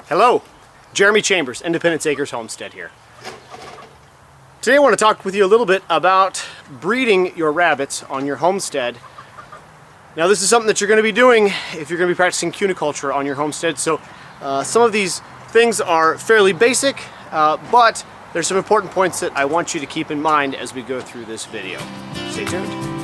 Hello, Jeremy Chambers, Independence Acres Homestead here. Today I want to talk with you a little bit about breeding your rabbits on your homestead. Now this is something that you're going to be doing if you're going to be practicing cuniculture on your homestead. So some of these things are fairly basic, but there's some important points that I want you to keep in mind as we go through this video. Stay tuned.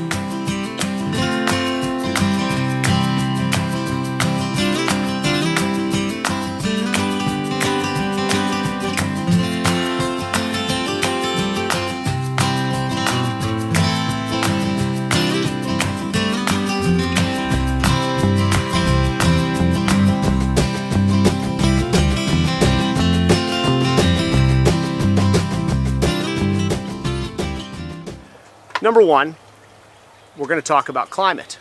Number one, we're going to talk about climate.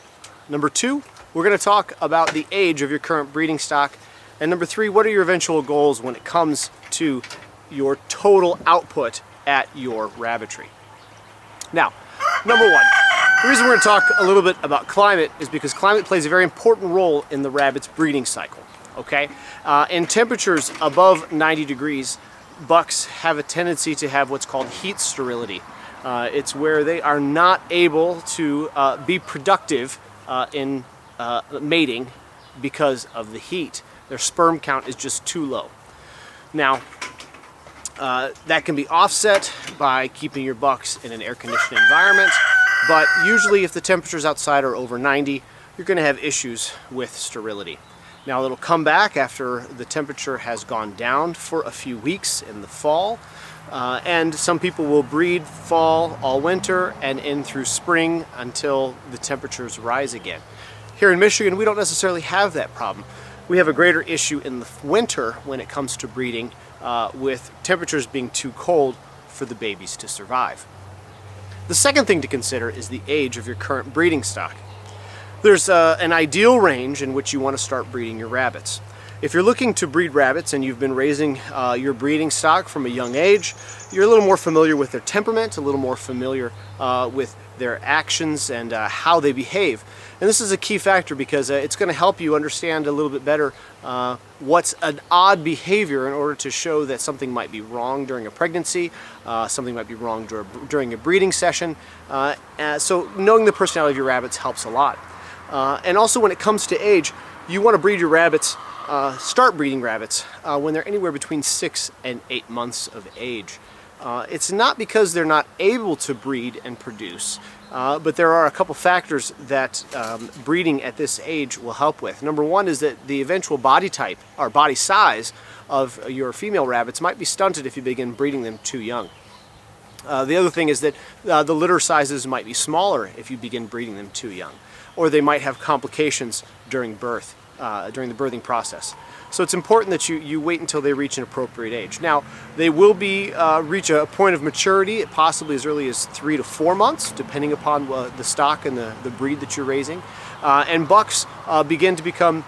Number two, we're going to talk about the age of your current breeding stock. And number three, what are your eventual goals when it comes to your total output at your rabbitry? Now, number one, the reason we're going to talk a little bit about climate is because climate plays a very important role in the rabbit's breeding cycle. Okay? In temperatures above 90 degrees, bucks have a tendency to have what's called heat sterility. It's where they are not able to be productive in mating because of the heat. Their sperm count is just too low. Now, that can be offset by keeping your bucks in an air-conditioned environment, but usually if the temperatures outside are over 90, you're going to have issues with sterility. Now, it'll come back after the temperature has gone down for a few weeks in the fall. And some people will breed fall all winter and in through spring until the temperatures rise again. Here in Michigan, we don't necessarily have that problem. We have a greater issue in the winter when it comes to breeding, with temperatures being too cold for the babies to survive. The second thing to consider is the age of your current breeding stock. There's an ideal range in which you want to start breeding your rabbits. If you're looking to breed rabbits and you've been raising your breeding stock from a young age, you're a little more familiar with their temperament, a little more familiar with their actions and how they behave. And this is a key factor because it's going to help you understand a little bit better what's an odd behavior in order to show that something might be wrong during a pregnancy, something might be wrong during a breeding session. So knowing the personality of your rabbits helps a lot. And also when it comes to age, you want to breed your rabbits, start breeding rabbits when they're anywhere between 6 and 8 months of age. It's not because they're not able to breed and produce, but there are a couple factors that breeding at this age will help with. Number one is that the eventual body type or body size of your female rabbits might be stunted if you begin breeding them too young. The other thing is that the litter sizes might be smaller if you begin breeding them too young, or they might have complications during birth. During the birthing process. So it's important that you wait until they reach an appropriate age. Now, they will reach a point of maturity possibly as early as 3 to 4 months, depending upon the stock and the breed that you're raising. And bucks begin to become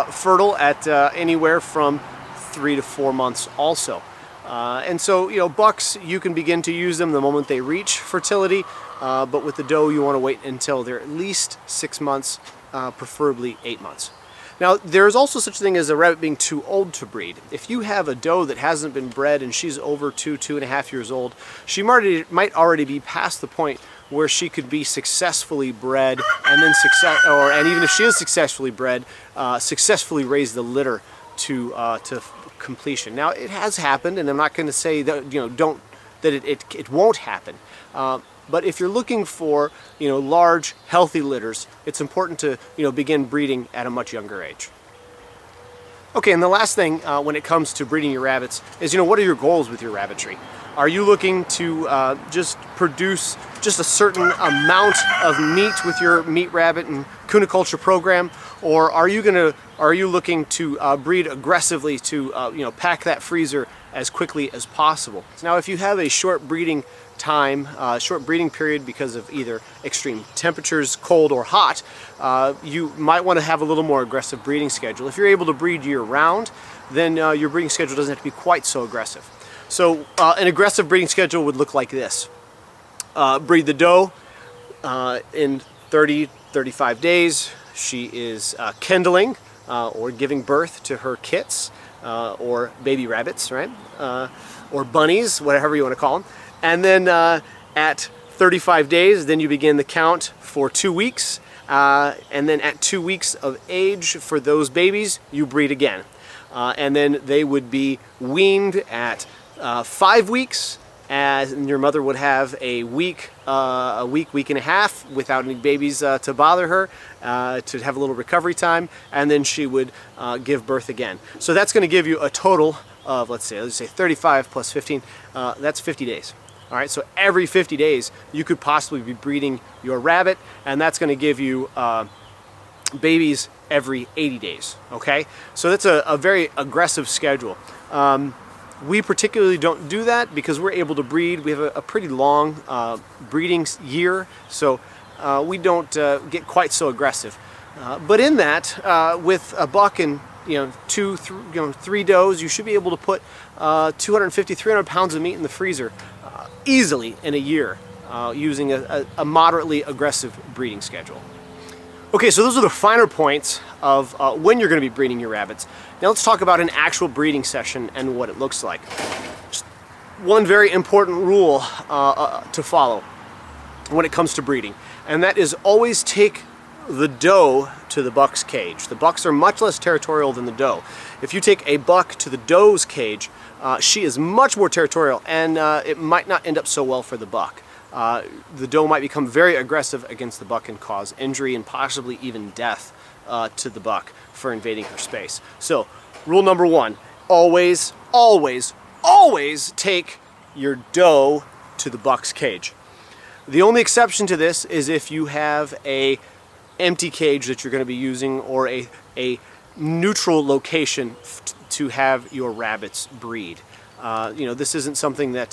fertile at anywhere from 3 to 4 months also. And so, bucks, you can begin to use them the moment they reach fertility, but with the doe, you want to wait until they're at least 6 months, preferably 8 months. Now, there's also such a thing as a rabbit being too old to breed. If you have a doe that hasn't been bred and she's over 2.5 years old, she might already be past the point where she could be successfully bred, and then and even if she is successfully bred, successfully raise the litter to completion. Now, it has happened, and I'm not going to say that it won't happen. But if you're looking for, large, healthy litters, it's important to, begin breeding at a much younger age. Okay, and the last thing when it comes to breeding your rabbits is, what are your goals with your rabbitry? Are you looking to just produce just a certain amount of meat with your meat rabbit and cuniculture program, or are you looking to breed aggressively to pack that freezer as quickly as possible? Now, if you have a short breeding period because of either extreme temperatures, cold or hot, you might want to have a little more aggressive breeding schedule. If you're able to breed year-round, then your breeding schedule doesn't have to be quite so aggressive. So an aggressive breeding schedule would look like this. Breed the doe in 30-35 days. She is kindling or giving birth to her kits or baby rabbits, right? Or bunnies, whatever you want to call them. And then at 35 days, then you begin the count for 2 weeks. And then at 2 weeks of age for those babies, you breed again. And then they would be weaned at 5 weeks, and your mother would have a week and a half without any babies to bother her, to have a little recovery time, and then she would give birth again. So that's going to give you a total of, let's say 35 plus 15, that's 50 days. All right, so every 50 days you could possibly be breeding your rabbit, and that's going to give you babies every 80 days, okay? So that's a very aggressive schedule. We particularly don't do that because we're able to breed. We have a pretty long breeding year, so we don't get quite so aggressive. But in that, with a buck and 3 does, you should be able to put 250, 300 pounds of meat in the freezer easily in a year using a moderately aggressive breeding schedule. Okay, so those are the finer points of when you're going to be breeding your rabbits. Now let's talk about an actual breeding session and what it looks like. Just one very important rule to follow when it comes to breeding, and that is always take the doe to the buck's cage. The bucks are much less territorial than the doe. If you take a buck to the doe's cage, she is much more territorial, and it might not end up so well for the buck. The doe might become very aggressive against the buck and cause injury and possibly even death to the buck for invading her space. So, rule number one, always, always, always take your doe to the buck's cage. The only exception to this is if you have a empty cage that you're going to be using, or a neutral location to have your rabbits breed. This isn't something that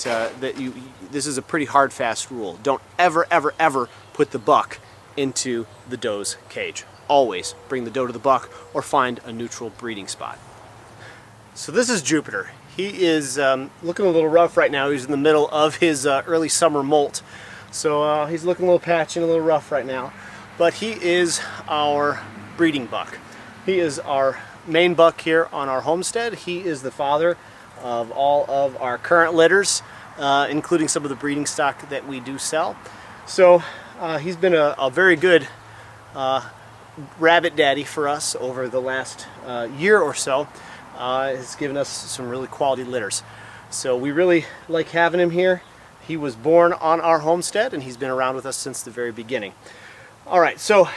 this is a pretty hard, fast rule. Don't ever, ever, ever put the buck into the doe's cage. Always bring the doe to the buck or find a neutral breeding spot. So this is Jupiter. He is looking a little rough right now. He's in the middle of his early summer molt. So he's looking a little patchy and a little rough right now. But he is our breeding buck. He is our main buck here on our homestead. He is the father of all of our current litters, including some of the breeding stock that we do sell. So he's been a very good rabbit daddy for us over the last year or so. Has given us some really quality litters. So we really like having him here. He was born on our homestead, and he's been around with us since the very beginning. All right, so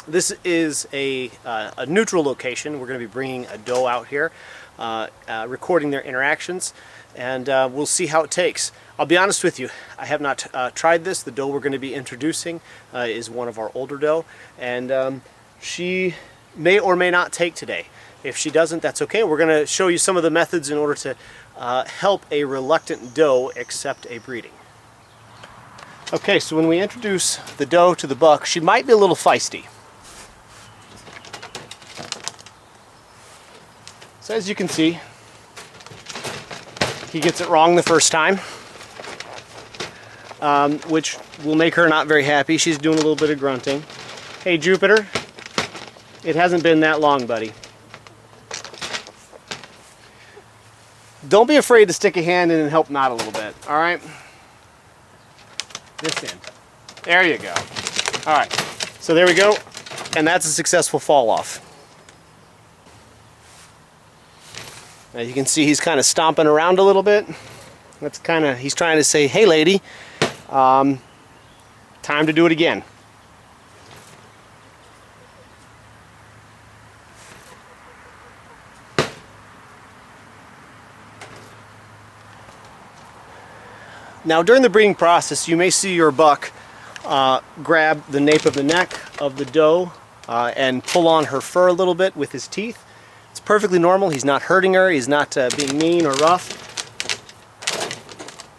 this is a neutral location. We're going to be bringing a doe out here, recording their interactions, and we'll see how it takes. I'll be honest with you, I have not tried this. The doe we're going to be introducing is one of our older doe, and she may or may not take today. If she doesn't, that's okay. We're going to show you some of the methods in order to help a reluctant doe accept a breeding. Okay, so when we introduce the doe to the buck, she might be a little feisty. So as you can see, he gets it wrong the first time, which will make her not very happy. She's doing a little bit of grunting. Hey Jupiter, it hasn't been that long, buddy. Don't be afraid to stick a hand in and help knot a little bit, all right? This end. There you go. All right, so there we go, and that's a successful fall off. Now you can see he's kind of stomping around a little bit. That's kind of, he's trying to say, hey lady, time to do it again. Now during the breeding process, you may see your buck grab the nape of the neck of the doe and pull on her fur a little bit with his teeth. It's perfectly normal. He's not hurting her. He's not being mean or rough.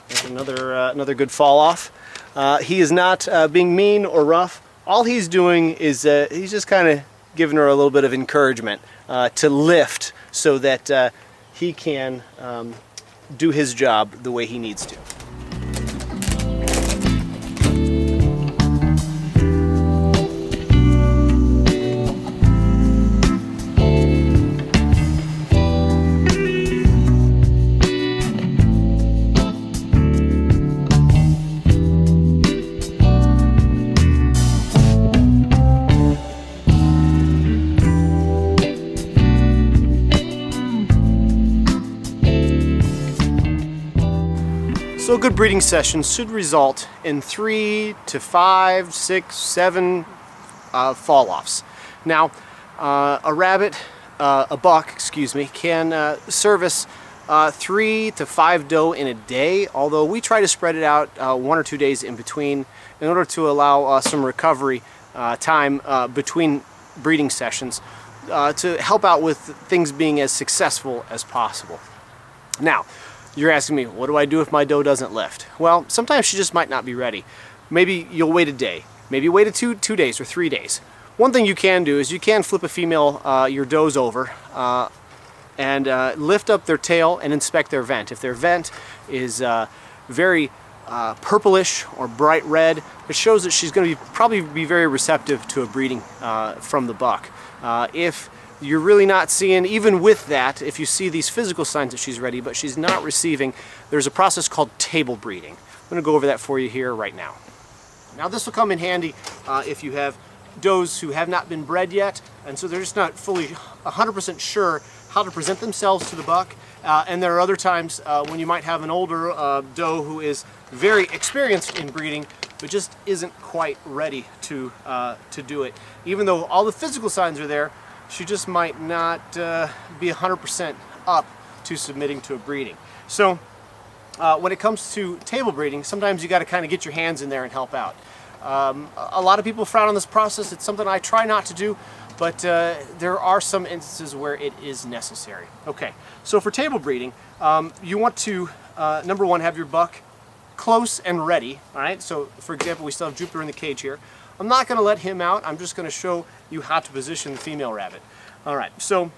There's another good fall off. He is not being mean or rough. All he's doing is he's just kind of giving her a little bit of encouragement to lift so that he can do his job the way he needs to. So a good breeding session should result in 3 to 5, 6, 7 fall-offs. Now, a buck, excuse me, can service 3 to 5 doe in a day, although we try to spread it out 1 or 2 days in between in order to allow some recovery time between breeding sessions to help out with things being as successful as possible. Now, you're asking me, what do I do if my doe doesn't lift? Well, sometimes she just might not be ready. Maybe you'll wait a day, maybe wait 2 days or 3 days. One thing you can do is you can flip a female, your does over, and lift up their tail and inspect their vent. If their vent is very purplish or bright red, it shows that she's going to probably be very receptive to a breeding from the buck. If you're really not seeing, even with that, if you see these physical signs that she's ready but she's not receiving, there's a process called table breeding. I'm going to go over that for you here right now. Now this will come in handy if you have does who have not been bred yet, and so they're just not fully 100% sure how to present themselves to the buck. And there are other times when you might have an older doe who is very experienced in breeding but just isn't quite ready to do it. Even though all the physical signs are there, she just might not be 100% up to submitting to a breeding. So when it comes to table breeding, sometimes you got to kind of get your hands in there and help out. A lot of people frown on this process. It's something I try not to do, but there are some instances where it is necessary. Okay, so for table breeding, you want to, number one, have your buck close and ready. All right, so for example, we still have Jupiter in the cage here. I'm not going to let him out. I'm just going to show you how to position the female rabbit. All right, so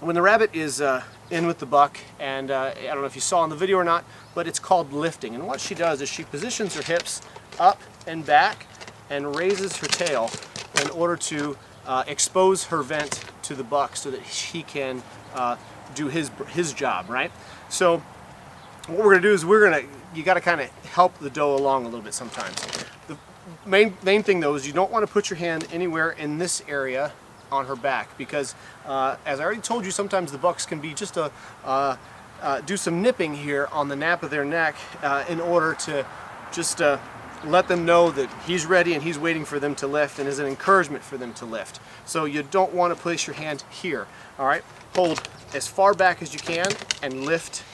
when the rabbit is in with the buck, and I don't know if you saw in the video or not, but it's called lifting. And what she does is she positions her hips up and back and raises her tail in order to expose her vent to the buck so that he can do his job, right? So what we're going to do is you got to kind of help the doe along a little bit sometimes. The main thing though is you don't want to put your hand anywhere in this area on her back, because as I already told you, sometimes the bucks can be just do some nipping here on the nape of their neck in order to just let them know that he's ready and he's waiting for them to lift, and is an encouragement for them to lift. So you don't want to place your hand here. All right, hold as far back as you can and lift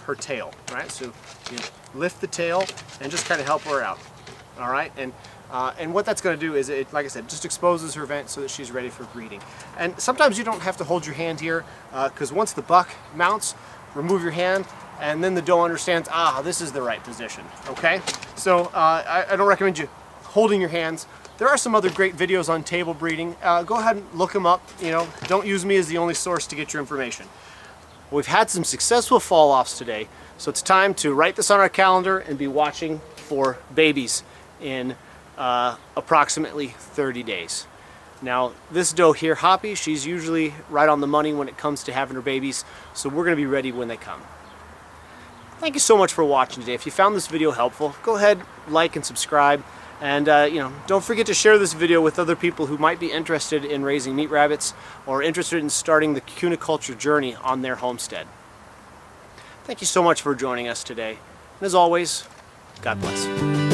her tail. All right, so you lift the tail and just kind of help her out. All right, and what that's going to do is, like I said, just exposes her vent so that she's ready for breeding. And sometimes you don't have to hold your hand here, because once the buck mounts, remove your hand, and then the doe understands, this is the right position. Okay, so I don't recommend you holding your hands. There are some other great videos on table breeding. Go ahead and look them up. You know, don't use me as the only source to get your information. We've had some successful fall-offs today, so it's time to write this on our calendar and be watching for babies in approximately 30 days. Now, this doe here, Hoppy, she's usually right on the money when it comes to having her babies, so we're going to be ready when they come. Thank you so much for watching today. If you found this video helpful, go ahead, like and subscribe, and don't forget to share this video with other people who might be interested in raising meat rabbits or interested in starting the cuniculture journey on their homestead. Thank you so much for joining us today, and as always, God bless.